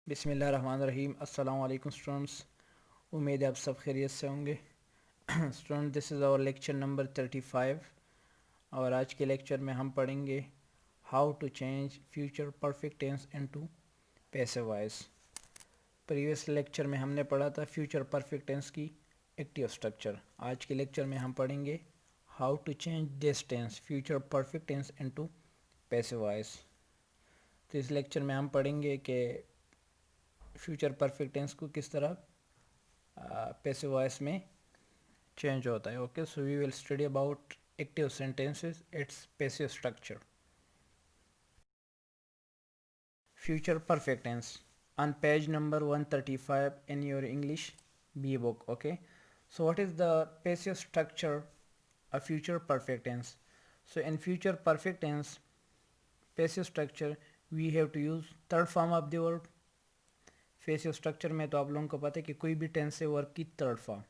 बिस्मिल्लाहिर्रहमानिर्रहीम। अस्सलाम वालेकुम स्टूडेंट्स। उम्मीद है आप सब खैरियत से होंगे। Student, this is our lecture number 35 और आज के लेक्चर में हम पढ़ेंगे how to change future perfect tense into passive voice. Previous lecture में हमने पढ़ा था फ्यूचर परफेक्ट टेंस की एक्टिव स्ट्रक्चर। आज के लेक्चर में हम पढ़ेंगे how to change this tense future perfect tense into passive voice. तो इस लेक्चर में हम पढ़ेंगे कि फ्यूचर परफेक्ट टेंस को किस तरह पैसिव वॉइस में चेंज होता है। Okay, so we will study about active sentences, it's passive structure. Future perfect tense on page number 135 in your English B book. Okay, so what is the passive structure of future perfect tense? So in future perfect tense passive structure we have to use third form of the verb. Passive structure में तो आप लोगों को पता है कि कोई भी टेंस से वर्ब की थर्ड फॉर्म।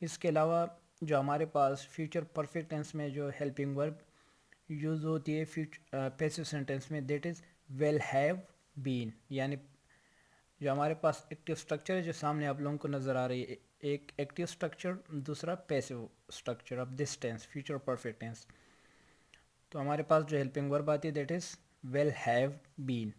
इसके अलावा जो हमारे पास फ्यूचर परफेक्ट टेंस में जो हेल्पिंग वर्ब यूज़ होती है फ्यूचर पैसिव सेंटेंस में, that is will have been. यानी जो हमारे पास एक्टिव स्ट्रक्चर है जो सामने आप लोगों को नज़र आ रही है, एक एक्टिव स्ट्रक्चर, दूसरा passive structure of this tense future perfect tense. तो हमारे पास जो हेल्पिंग वर्ब आती है that is will have been.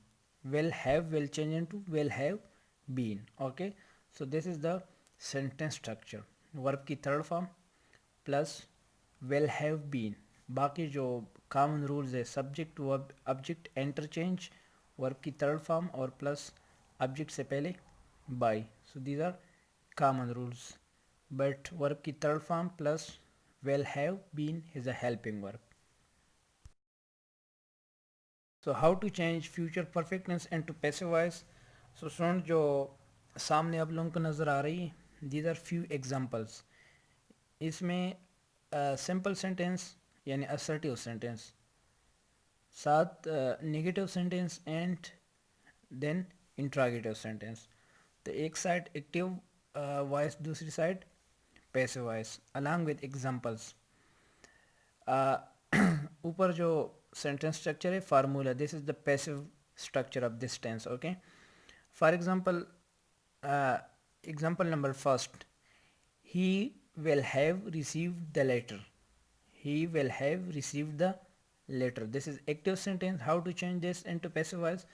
Will have will change into will have been. Okay, so this is the sentence structure. Verb की third form plus will have been. बाकी जो common rules है subject verb object interchange, verb की third form और plus object से पहले bye. So these are common rules, but verb की third form plus will have been is a helping verb. So how to change future perfect tense into passive voice. So student, जो सामने आप लोगों को नज़र आ रही है दीज आर फ्यू एग्जांपल्स। इसमें सिंपल सेंटेंस यानी असर्टिव सेंटेंस, साथ negative sentence and then interrogative sentence. तो एक साइड एक्टिव वॉइस, दूसरी side passive voice along with examples. ऊपर जो सेंटेंस स्ट्रक्चर है formula, this is the passive structure of this tense. Okay, for example, example number first, he will have received the letter. He will have received the letter. This is active sentence. How to change this into passive voice?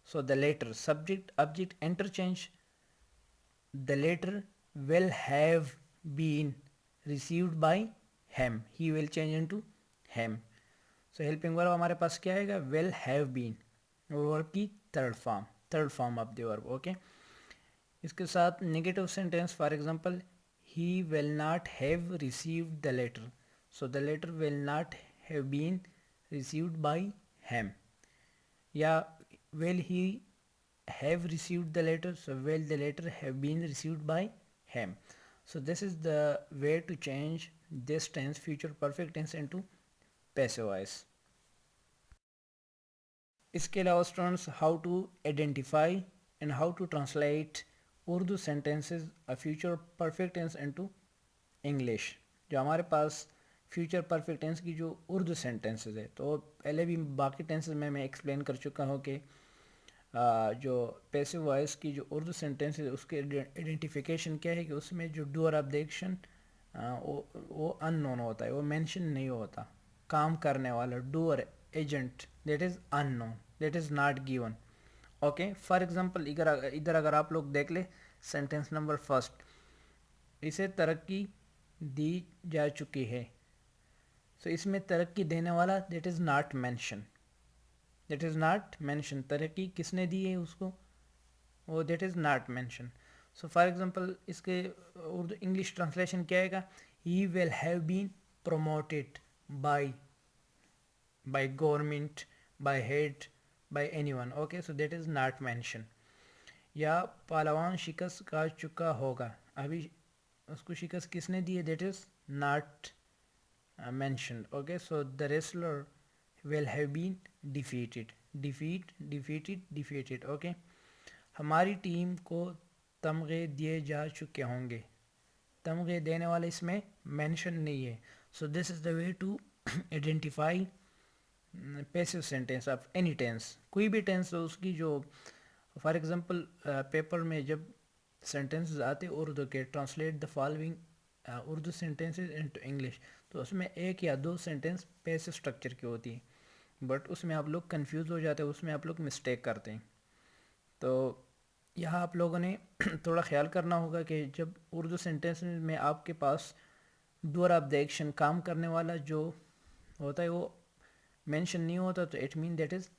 So the letter, subject object interchange, the letter will have been received by him. He will change into him. So helping verb हमारे पास क्या आएगा? will have been, verb की third form of the verb. Okay, इसके साथ negative sentence, for example he will not have received the letter. So the letter will not have been received by him. या will he have received the letter? So will the letter have been received by him? So this is the way to change this tense future perfect tense into passive voice. इसके अलावा students, how to identify and how to translate Urdu sentences a future perfect tense into English. जो हमारे पास future perfect tense की जो Urdu sentences है, तो पहले भी बाकी टेंसेस में मैं एक्सप्लेन कर चुका हूँ कि जो पैसिव वॉइस की जो उर्दू सेंटेंस है उसके आइडेंटिफिकेशन क्या है कि उसमें जो डूअर ऑफ द एक्शन वो अननोन होता है, वो मेंशन नहीं होता। काम करने वाला doer agent that is unknown, that is not given. Okay, for example इधर अगर आप लोग देख ले सेंटेंस नंबर फर्स्ट, इसे तरक्की दी जा चुकी है। सो इसमें तरक्की देने वाला that is not mention, that is not mention. तरक्की किसने दी है उसको, वो that is not mention. So for example इसके उर्दू इंग्लिश ट्रांसलेशन क्या आएगा? He will have been promoted by government, by head, by anyone. Okay, so that is not mention. या पहलवान शिकस्त खा चुका होगा, अभी उसको शिकस्त किसने दी है? That is not mentioned. Okay, so the wrestler will have been defeated. defeated. Okay, हमारी टीम को तमगे दिए जा चुके होंगे। तमगे देने वाला इसमें मेंशन नहीं है। So this is the way to identify passive sentence of any tense. कोई भी टेंस हो उसकी जो फॉर एग्ज़ाम्पल पेपर में जब सेंटेंसेस आते उर्दू के, translate the following Urdu sentences into English, तो उसमें एक या दो सेंटेंस पैसिव स्ट्रक्चर की होती है, बट उसमें आप लोग कंफ्यूज हो जाते हैं, उसमें आप लोग मिस्टेक करते हैं। तो यहाँ आप लोगों ने थोड़ा ख्याल करना होगा कि जब उर्दू सेंटेंस में आपके पास डूअर ऑफ द एक्शन, काम करने वाला जो होता है, वो मेंशन नहीं होता, तो it mean that is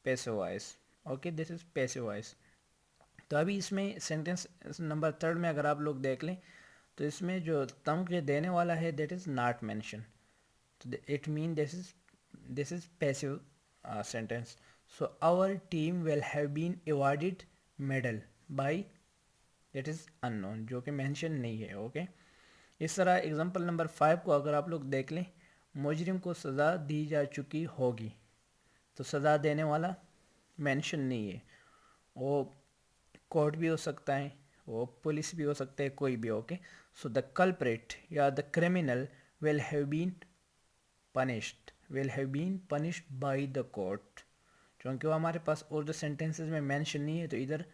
passive voice. Okay, this is passive voice. तो अभी इसमें सेंटेंस नंबर थर्ड में अगर आप लोग देख लें, तो इसमें जो तंग देने वाला है दैट इज़ नॉट मेंशन, तो it mean this is passive sentence. So our team will have been awarded medal by, that is unknown, जो कि मेंशन नहीं है। ओके, इस तरह एग्जांपल नंबर 5 को अगर आप लोग देख लें, मुजरिम को सज़ा दी जा चुकी होगी, तो सज़ा देने वाला मेंशन नहीं है, वो कोर्ट भी हो सकता है, वो पुलिस भी हो सकता है, कोई भी। ओके, सो द कल्प्रिट या the criminal will have been punished by the court. क्योंकि वो हमारे पास उर्दू सेंटेंसेस में मेंशन नहीं है, तो इधर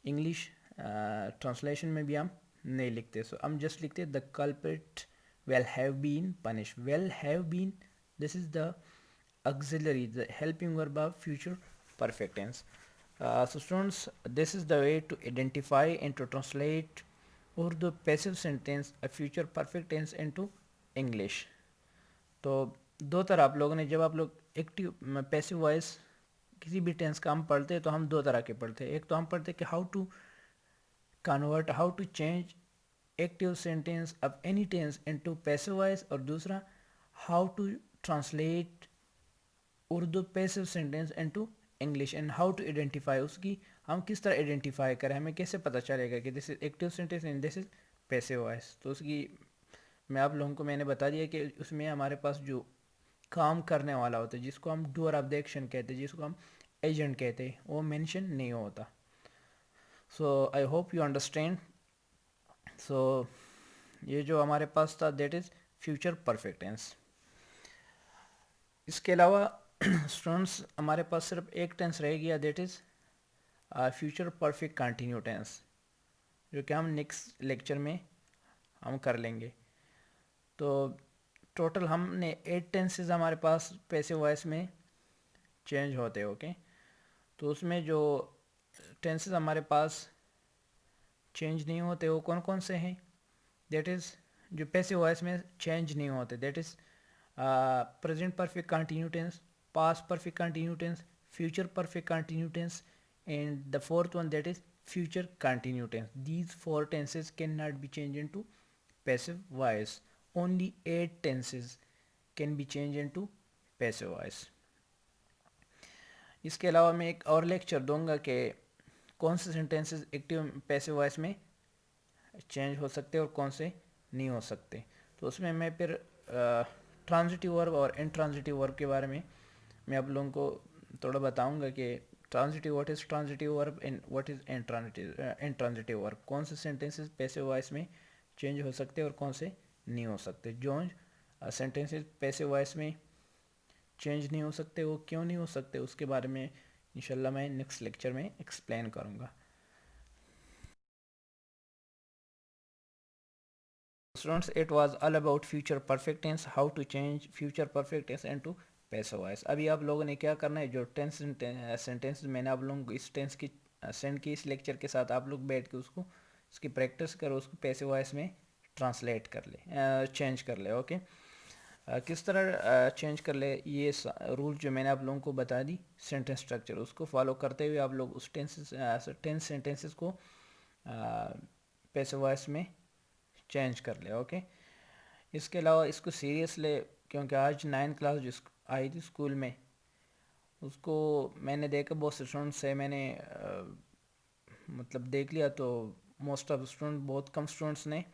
इंग्लिश ट्रांसलेशन में भी हम नहीं लिखते, सो हम जस्ट लिखते the culprit will have been punished। Will have been, this is the auxiliary, the helping verb of future perfect tense. So students, this is the way to identify and to translate Urdu passive sentence a future perfect tense into English. तो दो तरह आप लोगों ने, जब आप लोग active passive voice किसी भी टेंस का हम पढ़ते हैं, तो हम दो तरह के पढ़ते हैं। एक तो हम पढ़ते हैं कि how to change active sentence of any tense into passive voice, और दूसरा how to translate Urdu passive sentence into English and how to identify, उसकी हम किस तरह आइडेंटिफाई करें, हमें कैसे पता चलेगा कि this is active sentence and this is passive voice. तो उसकी मैं आप लोगों को मैंने बता दिया कि उसमें हमारे पास जो काम करने वाला होता है, जिसको हम डूअर ऑफ द एक्शन कहते हैं, जिसको हम एजेंट कहते हैं, वो मेंशन नहीं होता। So I hope you understand. So ये जो हमारे पास था that is future perfect tense. इसके अलावा स्टूडेंट्स हमारे पास सिर्फ एक टेंस रह गया, that is future perfect continue tense, जो कि हम नेक्स्ट लेक्चर में हम कर लेंगे। तो टोटल हमने 8 टेंसेस हमारे पास पैसिव वॉइस में चेंज होते हैं। ओके, तो उसमें जो टेंसेस हमारे पास चेंज नहीं होते वो कौन कौन से हैं, दैट इज़ जो पैसिव वॉइस में चेंज नहीं होते, that is present perfect continue tense, past perfect continue tense, future perfect continue tense, and the fourth one that is future continuous tense. These 4 tenses cannot be changed into passive voice. Only 8 tenses can be changed into passive voice. इसके अलावा मैं एक और lecture दूंगा कि कौन से sentences active passive voice में चेंज हो सकते और कौन से नहीं हो सकते। तो उसमें मैं फिर ट्रांजिटिव वर्ब और इनट्रांजिटिव वर्ब के बारे में मैं आप लोगों को थोड़ा बताऊंगा कि transitive, what is transitive verb and what is intransitive verb, कौन से सेंटेंसेस पैसिव वॉइस में चेंज हो सकते और कौन से नहीं हो सकते। जो सेंटेंसेस पैसिव वॉइस में चेंज नहीं हो सकते वो क्यों नहीं हो सकते, उसके बारे में इंशाल्लाह मैं नेक्स्ट लेक्चर में एक्सप्लेन करूँगा। Students, it was all about future perfect tense, how to change future perfect tense into passive voice। अभी आप लोगों ने क्या करना है, जो टेंस सेंटेंस मैंने आप लोगों को इस टेंस की सेंड की इस लेक्चर के साथ, आप लोग बैठ के उसको उसकी प्रैक्टिस करो, उसको पैसिव वॉइस में ट्रांसलेट कर ले, चेंज कर ले। ओके, किस तरह चेंज कर ले, ये रूल जो मैंने आप लोगों को बता दी सेंटेंस स्ट्रक्चर, उसको फॉलो करते हुए आप लोग उस टेंस सेंटेंसेस को पैसिव वॉइस में चेंज कर ले। ओके, इसके अलावा इसको सीरियस ले, क्योंकि आज 9th क्लास जो आई थी स्कूल में, उसको मैंने देखा बहुत से स्टूडेंट्स से मैंने मतलब देख लिया, तो मोस्ट ऑफ स्टूडेंट, बहुत कम स्टूडेंट्स ने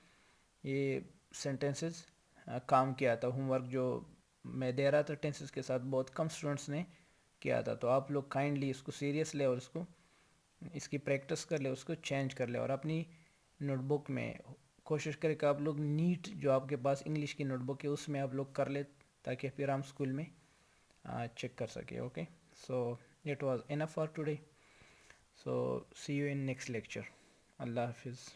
ये सेंटेंसेस काम किया था। होमवर्क जो मैं दे रहा था टेंसेस के साथ, बहुत कम स्टूडेंट्स ने किया था। तो आप लोग काइंडली इसको सीरियस ले और इसको इसकी प्रैक्टिस कर ले, उसको चेंज कर ले, और अपनी नोटबुक में कोशिश करें कि आप लोग नीट जो आपके पास इंग्लिश की नोटबुक है उसमें आप लोग कर ले, ताकि फिर हम स्कूल में चेक कर सके। Okay, so it was enough for today. So see you in next lecture. Allah Hafiz.